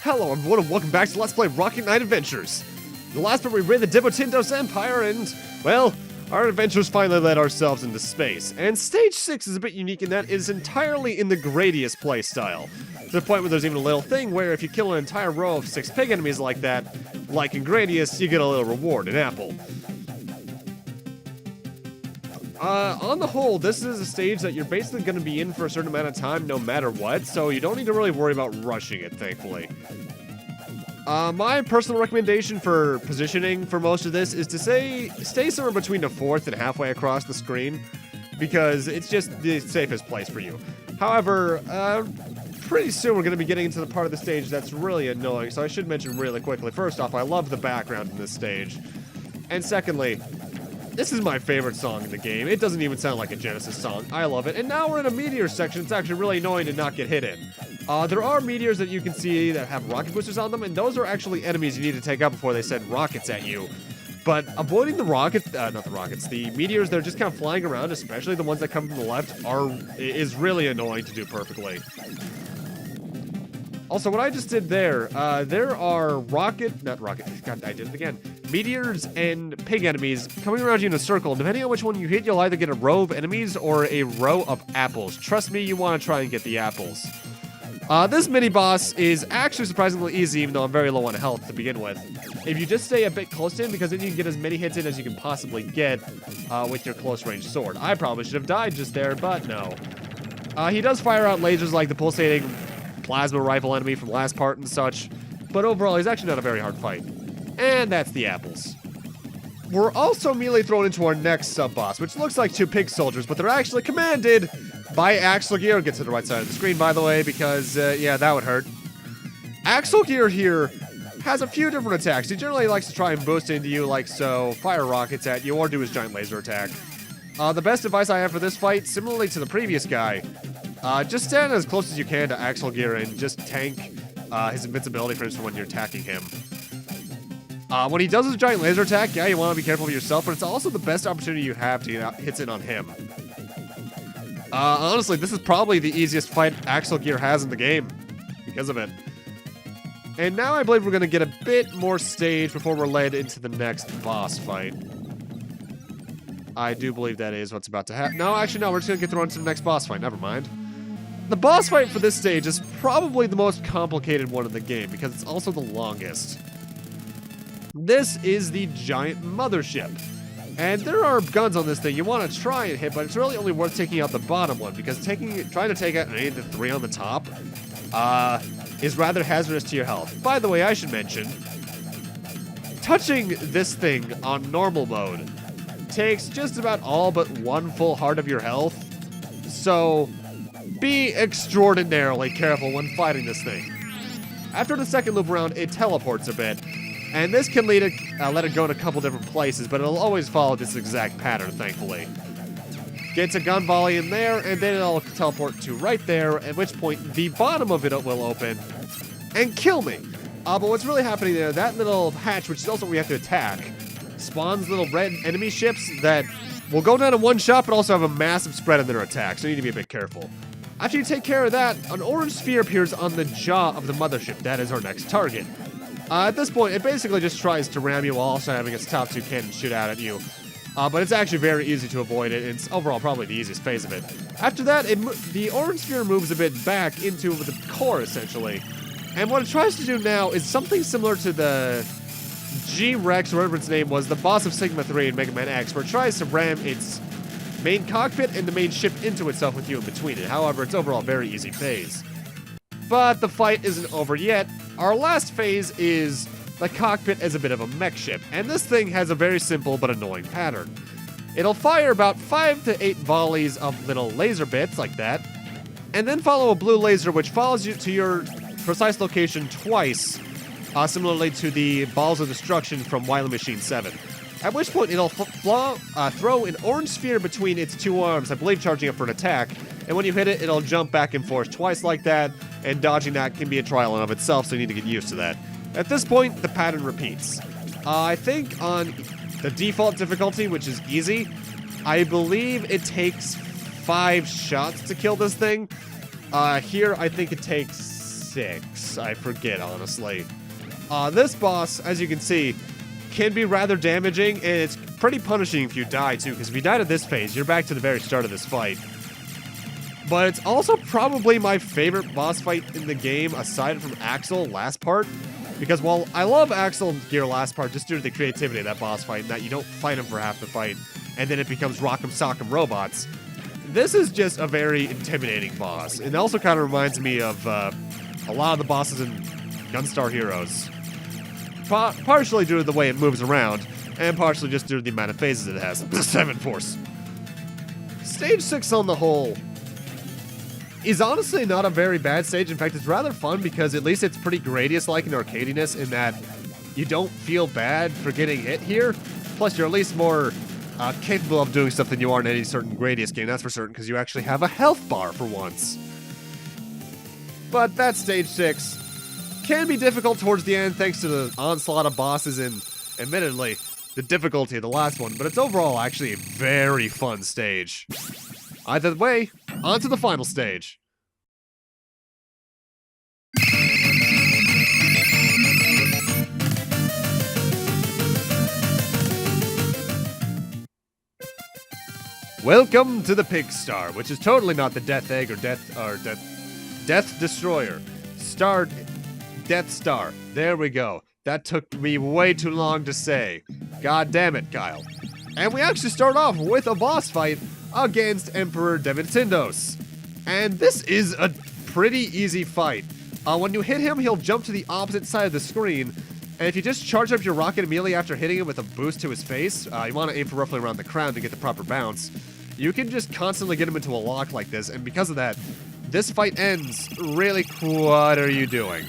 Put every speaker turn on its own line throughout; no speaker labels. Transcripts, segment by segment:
Hello everyone and welcome back to Let's Play Rocket Knight Adventures. In the last bit we rid the Devotindos Empire and, well, our adventures finally led ourselves into space. And Stage 6 is a bit unique in that it is entirely in the Gradius playstyle. To the point where there's even a little thing where if you kill an entire row of 6 pig enemies like that, like in Gradius, you get a little reward, an apple. On the whole, this is a stage that you're basically going to be in for a certain amount of time no matter what, so you don't need to really worry about rushing it, thankfully. My personal recommendation for positioning for most of this is to stay somewhere between the 4th and halfway across the screen, because it's just the safest place for you. However, pretty soon we're going to be getting into the part of the stage that's really annoying, so I should mention really quickly. First off, I love the background in this stage. And secondly, this is my favorite song in the game. It doesn't even sound like a Genesis song. I love it. And now we're in a meteor section. It's actually really annoying to not get hit in. There are meteors that you can see that have rocket boosters on them, and those are actually enemies you need to take out before they send rockets at you. But avoiding the rockets, the meteors that are just kind of flying around, especially the ones that come from the left, is really annoying to do perfectly. Also, what I just did there are God, I did it again. Meteors and pig enemies coming around you in a circle. Depending on which one you hit, you'll either get a row of enemies or a row of apples. Trust me, you want to try and get the apples. This mini-boss is actually surprisingly easy, even though I'm very low on health to begin with. If you just stay a bit close to him, because then you can get as many hits in as you can possibly get with your close-range sword. I probably should have died just there, but no. He does fire out lasers like the pulsating plasma rifle enemy from last part and such, but overall, he's actually not a very hard fight. And that's the apples. We're also immediately thrown into our next sub-boss, which looks like 2 pig soldiers, but they're actually commanded by Axel Gear. Get to the right side of the screen, by the way, because, yeah, that would hurt. Axel Gear here has a few different attacks. He generally likes to try and boost into you like so, fire rockets at you, or do his giant laser attack. The best advice I have for this fight, similarly to the previous guy, just stand as close as you can to Axel Gear and just tank his invincibility, for instance, when you're attacking him. When he does his giant laser attack, yeah, you want to be careful of yourself, but it's also the best opportunity you have to get hits in on him. Honestly, this is probably the easiest fight Axel Gear has in the game because of it. And now I believe we're going to get a bit more stage before we're led into the next boss fight. I do believe that is what's about to happen. No, actually, no, we're just going to get thrown into the next boss fight. Never mind. The boss fight for this stage is probably the most complicated one in the game because it's also the longest. This is the giant mothership. And there are guns on this thing you want to try and hit, but it's really only worth taking out the bottom one because trying to take out any of the 3 on the top is rather hazardous to your health. By the way, I should mention, touching this thing on normal mode takes just about all but 1 full heart of your health, so be extraordinarily careful when fighting this thing. After the second loop around, it teleports a bit, and this can let it go in a couple different places, but it'll always follow this exact pattern, thankfully. Gets a gun volley in there, and then it'll teleport to right there, at which point the bottom of it will open and kill me. But what's really happening there, that little hatch, which is also what we have to attack, spawns little red enemy ships that will go down in one shot, but also have a massive spread in their attack, so you need to be a bit careful. After you take care of that, an orange sphere appears on the jaw of the mothership. That is our next target. At this point, it basically just tries to ram you while also having its top 2 cannons shoot out at you. But it's actually very easy to avoid it. It's overall probably the easiest phase of it. After that, the orange sphere moves a bit back into the core, essentially. And what it tries to do now is something similar to the G-Rex, or whatever its name was, the boss of Sigma 3 in Mega Man X, where it tries to ram its main cockpit and the main ship into itself with you in between it. However, it's overall a very easy phase. But the fight isn't over yet. Our last phase is the cockpit as a bit of a mech ship, and this thing has a very simple but annoying pattern. It'll fire about 5 to 8 volleys of little laser bits like that, and then follow a blue laser which follows you to your precise location twice, similarly to the balls of destruction from Wily Machine 7. At which point it'll throw an orange sphere between its 2 arms, I believe charging up for an attack, and when you hit it, it'll jump back and forth twice like that, and dodging that can be a trial in of itself, so you need to get used to that. At this point, the pattern repeats. I think on the default difficulty, which is easy, I believe it takes 5 shots to kill this thing. Here, I think it takes 6. I forget, honestly. This boss, as you can see, can be rather damaging, and it's pretty punishing if you die, too, because if you died at this phase, you're back to the very start of this fight. But it's also probably my favorite boss fight in the game, aside from Axel last part. Because while I love Axel Gear last part just due to the creativity of that boss fight, and that you don't fight him for half the fight, and then it becomes rock'em sock'em robots, this is just a very intimidating boss. It also kind of reminds me of a lot of the bosses in Gunstar Heroes. Partially due to the way it moves around, and partially just due to the amount of phases it has. 7 force. Stage 6 on the whole is honestly not a very bad stage. In fact, it's rather fun because at least it's pretty Gradius-like in arcadiness in that you don't feel bad for getting hit here. Plus, you're at least more capable of doing stuff than you are in any certain Gradius game, that's for certain, because you actually have a health bar for once. But that's stage 6. Can be difficult towards the end thanks to the onslaught of bosses and, admittedly, the difficulty of the last one, but it's overall actually a very fun stage. Either way, on to the final stage. Welcome to the Pig Star, which is totally not the Death Egg or Death Destroyer. Death Star. There we go. That took me way too long to say. God damn it, Kyle. And we actually start off with a boss fight against Emperor Devotindos. And this is a pretty easy fight. When you hit him, he'll jump to the opposite side of the screen. And if you just charge up your rocket immediately after hitting him with a boost to his face, you want to aim for roughly around the crown to get the proper bounce. You can just constantly get him into a lock like this, and because of that, this fight ends really what are you doing?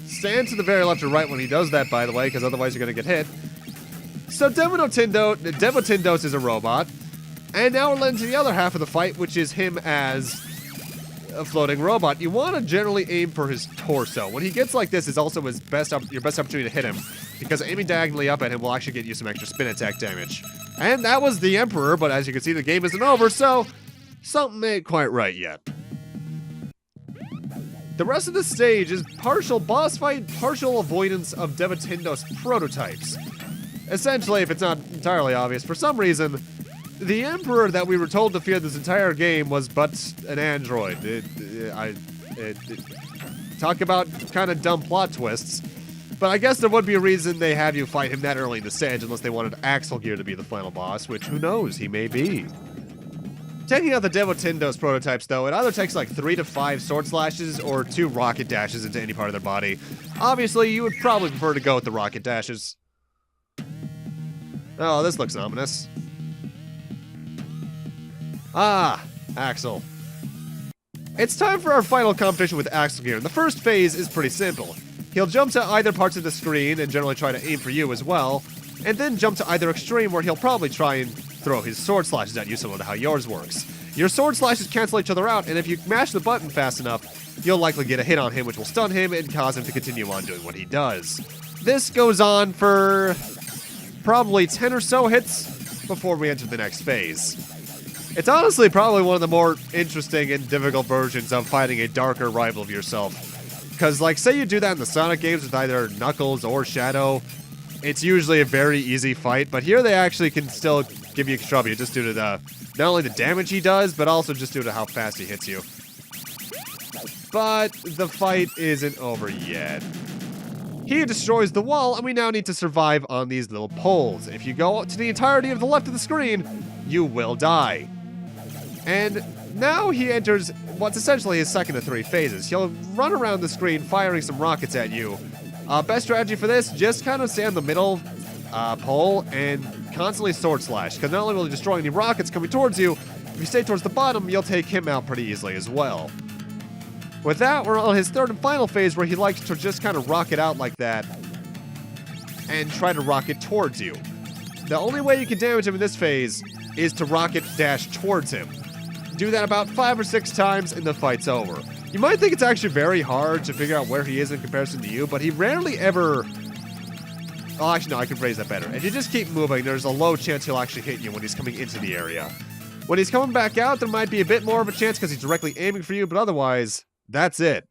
Stand to the very left or right when he does that, by the way, because otherwise you're going to get hit. So Devotindos is a robot, and now we're led into the other half of the fight, which is him as a floating robot. You want to generally aim for his torso. When he gets like this, is also your best opportunity to hit him, because aiming diagonally up at him will actually get you some extra spin attack damage. And that was the Emperor, but as you can see, the game isn't over, so something ain't quite right yet. The rest of the stage is partial boss fight, partial avoidance of Devotindos prototypes. Essentially, if it's not entirely obvious, for some reason, the Emperor that we were told to fear this entire game was but an android. Talk about kind of dumb plot twists. But I guess there would be a reason they have you fight him that early in the stage unless they wanted Axel Gear to be the final boss, which who knows, he may be. Taking out the Devotindos prototypes, though, it either takes like 3 to 5 sword slashes or 2 rocket dashes into any part of their body. Obviously, you would probably prefer to go with the rocket dashes. Oh, this looks ominous. Ah, Axel. It's time for our final competition with Axel Gear. The first phase is pretty simple. He'll jump to either parts of the screen and generally try to aim for you as well, and then jump to either extreme where he'll probably try and throw his sword slashes at you, similar to how yours works. Your sword slashes cancel each other out, and if you mash the button fast enough, you'll likely get a hit on him, which will stun him and cause him to continue on doing what he does. This goes on for probably 10 or so hits before we enter the next phase. It's honestly probably one of the more interesting and difficult versions of fighting a darker rival of yourself. Because, like, say you do that in the Sonic games with either Knuckles or Shadow, it's usually a very easy fight, but here they actually can still give you trouble just due to not only the damage he does, but also just due to how fast he hits you. But the fight isn't over yet. He destroys the wall, and we now need to survive on these little poles. If you go to the entirety of the left of the screen, you will die. And now he enters what's essentially his second of 3 phases. He'll run around the screen firing some rockets at you. Best strategy for this, just kind of stay on the middle pole and constantly sword slash, because not only will he destroy any rockets coming towards you, if you stay towards the bottom, you'll take him out pretty easily as well. With that, we're on his third and final phase where he likes to just kind of rocket out like that and try to rocket towards you. The only way you can damage him in this phase is to rocket dash towards him. Do that about 5 or 6 times and the fight's over. You might think it's actually very hard to figure out where he is in comparison to you, but he rarely ever... Oh, actually, no, I can phrase that better. If you just keep moving, there's a low chance he'll actually hit you when he's coming into the area. When he's coming back out, there might be a bit more of a chance because he's directly aiming for you, but otherwise, that's it.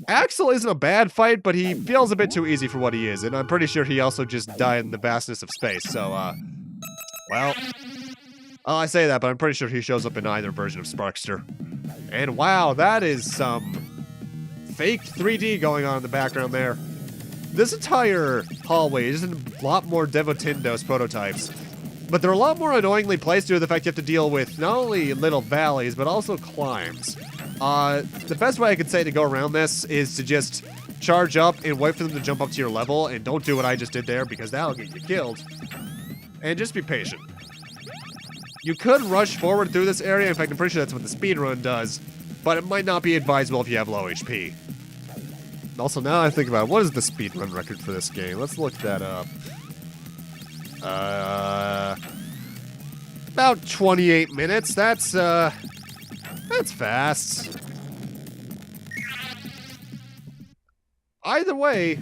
Axel isn't a bad fight, but he feels a bit too easy for what he is, and I'm pretty sure he also just died in the vastness of space, so, well, I say that, but I'm pretty sure he shows up in either version of Sparkster. And wow, that is some fake 3D going on in the background there. This entire hallway is a lot more Devotindos prototypes, but they're a lot more annoyingly placed due to the fact you have to deal with not only little valleys, but also climbs. The best way I could say to go around this is to just charge up and wait for them to jump up to your level, and don't do what I just did there, because that'll get you killed. And just be patient. You could rush forward through this area, in fact I'm pretty sure that's what the speedrun does, but it might not be advisable if you have low HP. Also, now I think about it, what is the speedrun record for this game? Let's look that up. About 28 minutes, that's fast. Either way,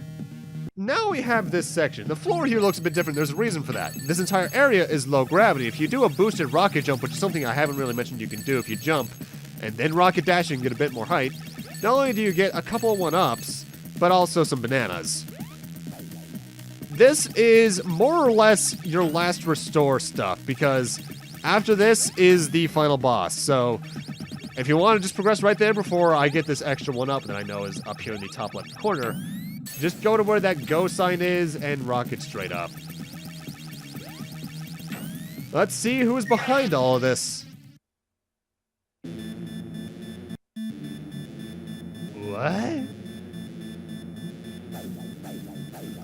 now we have this section. The floor here looks a bit different. There's a reason for that. This entire area is low gravity. If you do a boosted rocket jump, which is something I haven't really mentioned you can do if you jump, and then rocket dash and get a bit more height, not only do you get a couple of one-ups, but also some bananas. This is more or less your last restore stuff, because after this is the final boss. So if you want to just progress right there before I get this extra one up that I know is up here in the top left corner, just go to where that go sign is and rocket straight up. Let's see who's behind all of this. What?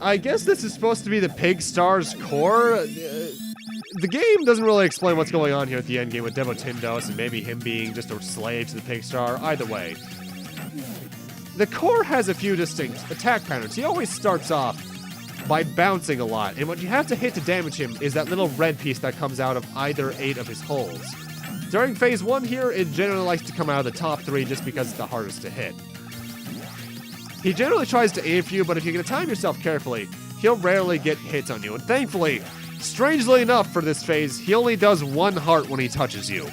I guess this is supposed to be the Pig Star's core. The game doesn't really explain what's going on here at the endgame with Devotindos and maybe him being just a slave to the Pig Star. Either way, the core has a few distinct attack patterns. He always starts off by bouncing a lot, and what you have to hit to damage him is that little red piece that comes out of either 8 of his holes. During phase 1 here, it generally likes to come out of the top 3 just because it's the hardest to hit. He generally tries to aim for you, but if you're going to time yourself carefully, he'll rarely get hits on you. And thankfully, strangely enough for this phase, he only does 1 heart when he touches you.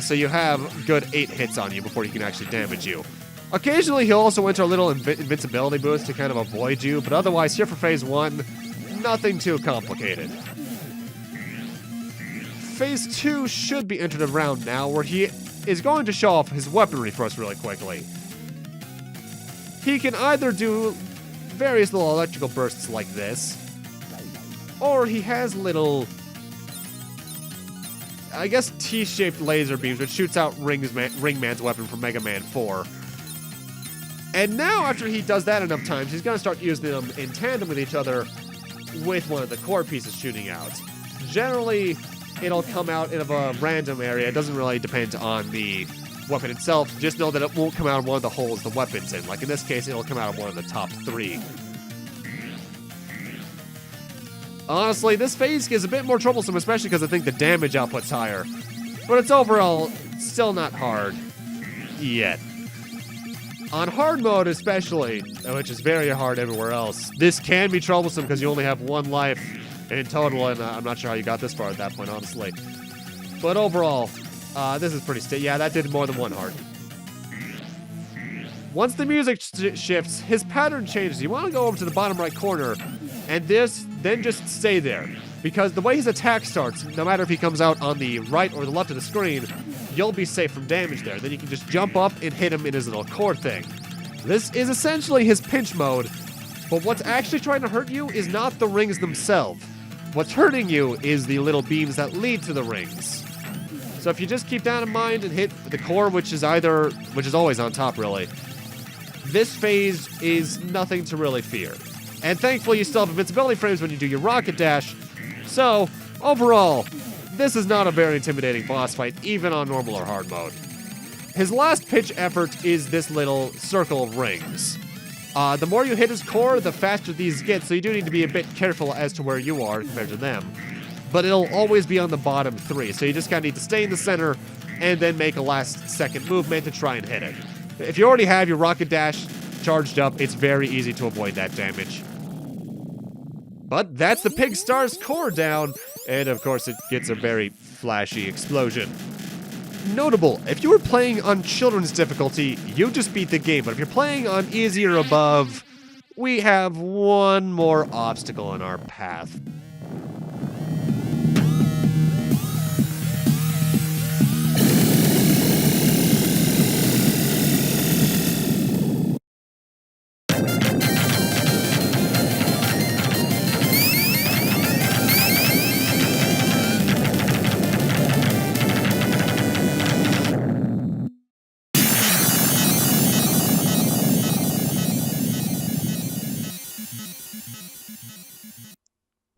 So you have good 8 hits on you before he can actually damage you. Occasionally, he'll also enter a little invincibility boost to kind of avoid you, but otherwise, here for phase 1, nothing too complicated. Phase 2 should be entered around now, where he is going to show off his weaponry for us really quickly. He can either do various little electrical bursts like this, or he has little, I guess, T-shaped laser beams, which shoots out Ringman's weapon from Mega Man 4. And now, after he does that enough times, he's going to start using them in tandem with each other with one of the core pieces shooting out. Generally, it'll come out in a random area. It doesn't really depend on the weapon itself. Just know that it won't come out of one of the holes the weapon's in. Like in this case, it'll come out of one of the top 3. Honestly, this phase is a bit more troublesome, especially because I think the damage output's higher. But it's overall still not hard. Yet. On hard mode especially, which is very hard everywhere else, this can be troublesome because you only have 1 life in total, and I'm not sure how you got this far at that point, honestly. But overall, this is pretty yeah, that did more than 1 heart. Once the music shifts, his pattern changes. You want to go over to the bottom right corner, and then just stay there. Because the way his attack starts, no matter if he comes out on the right or the left of the screen, you'll be safe from damage there. Then you can just jump up and hit him in his little core thing. This is essentially his pinch mode, but what's actually trying to hurt you is not the rings themselves. What's hurting you is the little beams that lead to the rings. So if you just keep that in mind and hit the core, which is always on top really, this phase is nothing to really fear. And thankfully you still have invincibility frames when you do your rocket dash. So, overall, this is not a very intimidating boss fight, even on normal or hard mode. His last pitch effort is this little circle of rings. The more you hit his core, the faster these get, so you do need to be a bit careful as to where you are compared to them. But it'll always be on the bottom 3, so you just gotta need to stay in the center and then make a last-second movement to try and hit it. If you already have your rocket dash charged up, it's very easy to avoid that damage. But that's the Pig Star's core down, and of course it gets a very flashy explosion. Notable, if you were playing on children's difficulty, you just beat the game, but if you're playing on easy or above, we have one more obstacle in our path.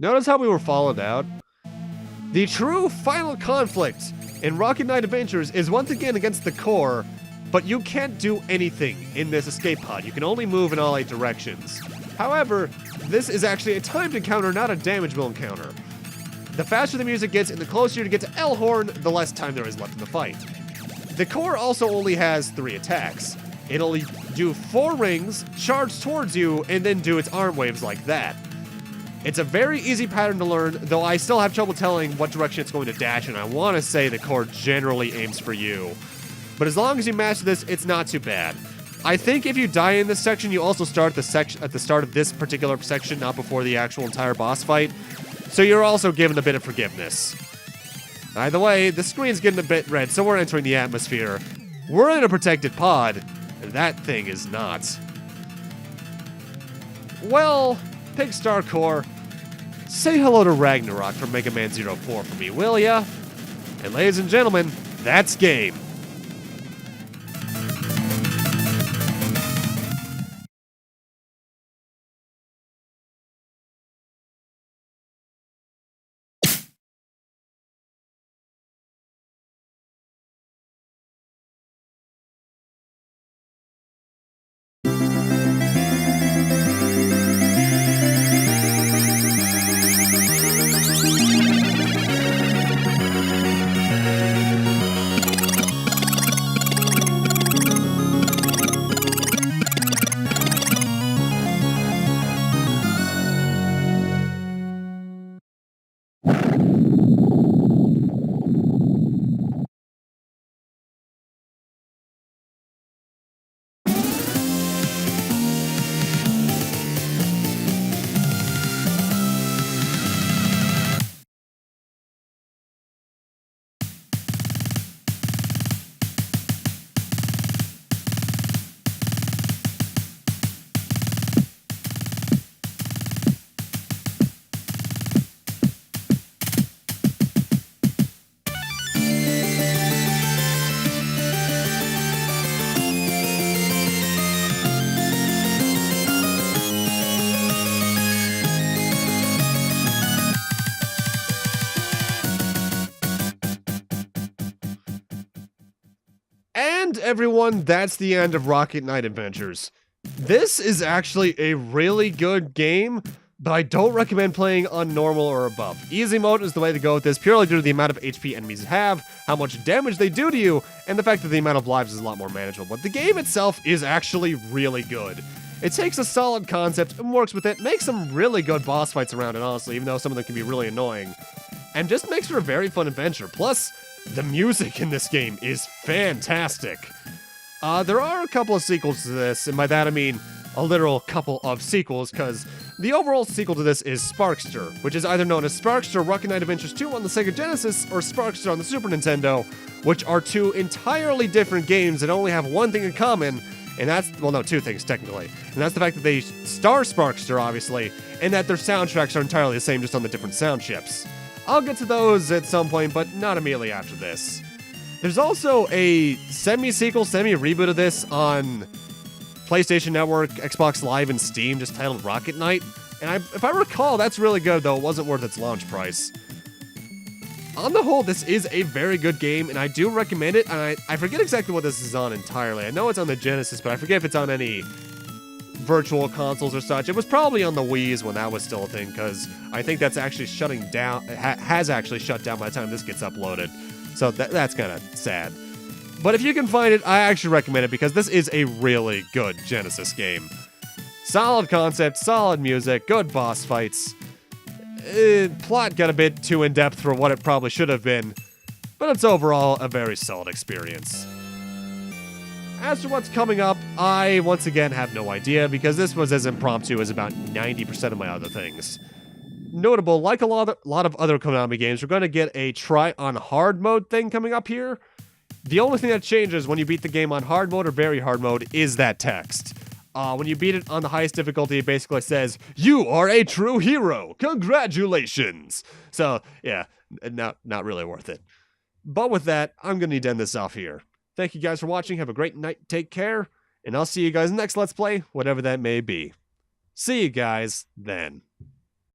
Notice how we were followed out? The true final conflict in Rocket Knight Adventures is once again against the core, but you can't do anything in this escape pod. You can only move in all 8 directions. However, this is actually a timed encounter, not a damageable encounter. The faster the music gets and the closer you get to L-Horn, the less time there is left in the fight. The core also only has 3 attacks. It'll do 4 rings, charge towards you, and then do its arm waves like that. It's a very easy pattern to learn, though I still have trouble telling what direction it's going to dash, and I want to say the core generally aims for you. But as long as you master this, it's not too bad. I think if you die in this section, you also start at the start of this particular section, not before the actual entire boss fight. So you're also given a bit of forgiveness. Either way, the screen's getting a bit red, so we're entering the atmosphere. We're in a protected pod, and that thing is not. Well, Pigstar Core, say hello to Ragnarok from Mega Man 04 for me, will ya? And ladies and gentlemen, that's game. And everyone, that's the end of Rocket Knight Adventures. This is actually a really good game, but I don't recommend playing on normal or above. Easy mode is the way to go with this, purely due to the amount of HP enemies have, how much damage they do to you, and the fact that the amount of lives is a lot more manageable. But the game itself is actually really good. It takes a solid concept and works with it, makes some really good boss fights around it, honestly, even though some of them can be really annoying, and just makes for a very fun adventure. Plus, the music in this game is fantastic. There are a couple of sequels to this, and by that I mean a literal couple of sequels, because the overall sequel to this is Sparkster, which is either known as Sparkster Rocket Knight Adventures 2 on the Sega Genesis, or Sparkster on the Super Nintendo, which are 2 entirely different games that only have one thing in common, and that's, well, no, 2 things, technically. And that's the fact that they star Sparkster, obviously, and that their soundtracks are entirely the same, just on the different sound chips. I'll get to those at some point, but not immediately after this. There's also a semi-sequel, semi-reboot of this on PlayStation Network, Xbox Live, and Steam, just titled Rocket Knight. And if I recall, that's really good, though it wasn't worth its launch price. On the whole, this is a very good game, and I do recommend it. And I forget exactly what this is on entirely. I know it's on the Genesis, but I forget if it's on any virtual consoles or such. It was probably on the Wii's when that was still a thing, because I think that's actually shutting down, has actually shut down by the time this gets uploaded. So that's kind of sad. But if you can find it, I actually recommend it, because this is a really good Genesis game. Solid concept, solid music, good boss fights. Plot got a bit too in-depth for what it probably should have been. but it's overall a very solid experience. As for what's coming up, I once again have no idea because this was as impromptu as about 90% of my other things. Notable, like a lot of other Konami games, we're going to get a try on hard mode thing coming up here. The only thing that changes when you beat the game on hard mode or very hard mode is that text. When you beat it on the highest difficulty, it basically says, "You are a true hero! Congratulations!" So, yeah, not really worth it. But with that, I'm going to need to end this off here. Thank you guys for watching. Have a great night. Take care. And I'll see you guys next Let's Play, whatever that may be. See you guys then.